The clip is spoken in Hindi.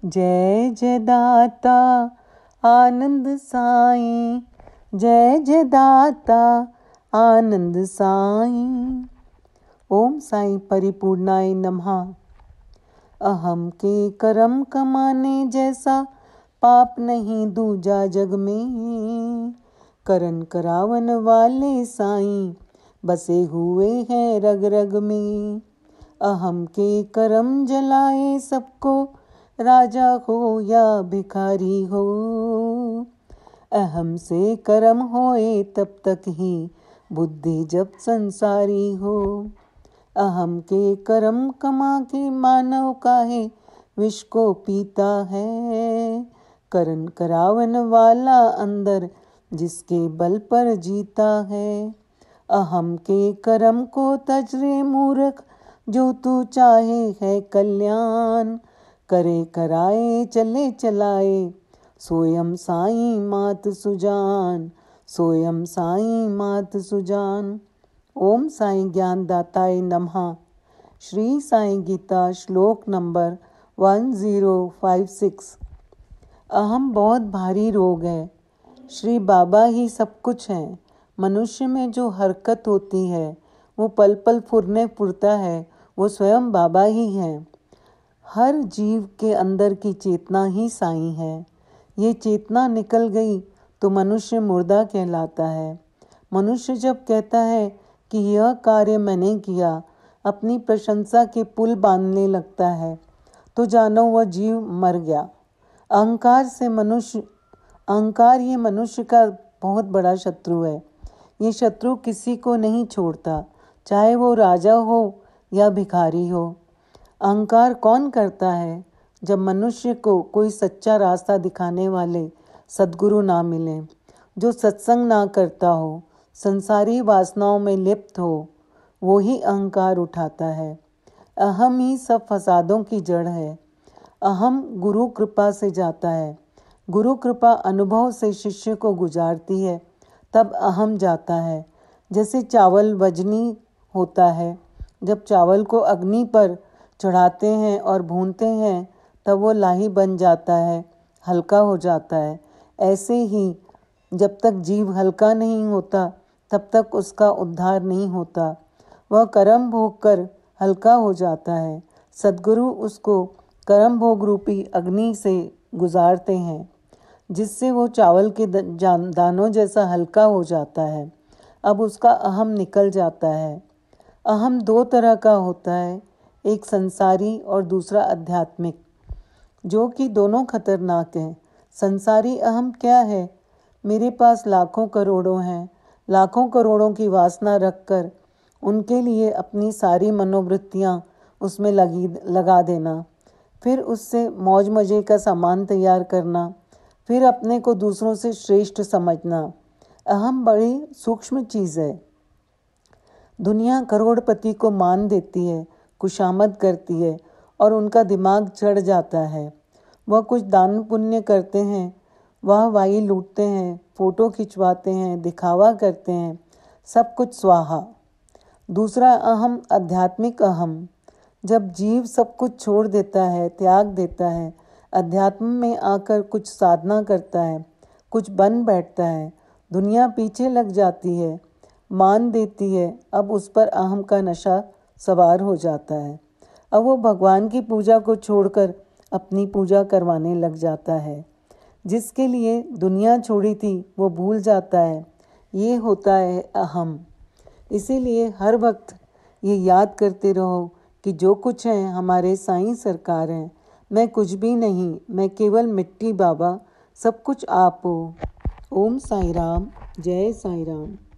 जय जय दाता आनंद साईं, जय जय दाता आनंद साईं। ओम साईं परिपूर्णाय नमः। अहम के कर्म कमाने जैसा पाप नहीं दूजा जग में। करन करावन वाले साईं बसे हुए हैं रग रग में। अहम के कर्म जलाए सबको, राजा हो या भिखारी हो। अहम से कर्म होए तब तक ही बुद्धि जब संसारी हो। अहम के कर्म कमा के मानव काहे विष को पीता है। करन करावन वाला अंदर जिसके बल पर जीता है। अहम के कर्म को तज रे मूर्ख, जो तू चाहे है कल्याण। करे कराए चले चलाए, सोयम साईं मात सुजान, सोयम साईं मात सुजान। ओम साईं ज्ञानदाताय नमः। श्री साईं गीता श्लोक नंबर 1056। अहम बहुत भारी रोग है। श्री बाबा ही सब कुछ है। मनुष्य में जो हरकत होती है, वो पल पल फुरने फुरता है, वो स्वयं बाबा ही है। हर जीव के अंदर की चेतना ही साईं है। ये चेतना निकल गई तो मनुष्य मुर्दा कहलाता है। मनुष्य जब कहता है कि यह कार्य मैंने किया, अपनी प्रशंसा के पुल बांधने लगता है, तो जानो वह जीव मर गया। अहंकार ये मनुष्य का बहुत बड़ा शत्रु है। ये शत्रु किसी को नहीं छोड़ता, चाहे वो राजा हो या भिखारी हो। अहंकार कौन करता है? जब मनुष्य को कोई सच्चा रास्ता दिखाने वाले सद्गुरु ना मिले, जो सत्संग ना करता हो, संसारी वासनाओं में लिप्त हो, वो ही अहंकार उठाता है। अहम ही सब फसादों की जड़ है। अहम गुरु कृपा से जाता है। गुरु कृपा अनुभव से शिष्य को गुजारती है, तब अहम जाता है। जैसे चावल वजनी होता है, जब चावल को अग्नि पर चढ़ाते हैं और भूनते हैं, तब वो लाही बन जाता है, हल्का हो जाता है। ऐसे ही जब तक जीव हल्का नहीं होता, तब तक उसका उद्धार नहीं होता। वह कर्म भोग कर हल्का हो जाता है। सद्गुरु उसको कर्म भोग रूपी अग्नि से गुजारते हैं, जिससे वो चावल के दानों जैसा हल्का हो जाता है। अब उसका अहम निकल जाता है। अहम दो तरह का होता है, एक संसारी और दूसरा आध्यात्मिक, जो कि दोनों खतरनाक हैं। संसारी अहम क्या है? मेरे पास लाखों करोड़ों हैं। लाखों करोड़ों की वासना रखकर उनके लिए अपनी सारी मनोवृत्तियां उसमें लगा देना, फिर उससे मौज मजे का सामान तैयार करना, फिर अपने को दूसरों से श्रेष्ठ समझना। अहम बड़ी सूक्ष्म चीज़ है। दुनिया करोड़पति को मान देती है, खुशामद करती है और उनका दिमाग चढ़ जाता है। वह कुछ दान पुण्य करते हैं, वाहवाही लूटते हैं, फोटो खिंचवाते हैं, दिखावा करते हैं, सब कुछ स्वाहा। दूसरा अहम आध्यात्मिक अहम। जब जीव सब कुछ छोड़ देता है, त्याग देता है, अध्यात्म में आकर कुछ साधना करता है, कुछ बन बैठता है, दुनिया पीछे लग जाती है, मान देती है, अब उस पर अहम का नशा सवार हो जाता है। अब वो भगवान की पूजा को छोड़कर अपनी पूजा करवाने लग जाता है। जिसके लिए दुनिया छोड़ी थी वो भूल जाता है। ये होता है अहम। इसीलिए हर वक्त ये याद करते रहो कि जो कुछ है हमारे साईं सरकार हैं। मैं कुछ भी नहीं, मैं केवल मिट्टी बाबा, सब कुछ आप हो। ओम साईं राम, जय साईं राम।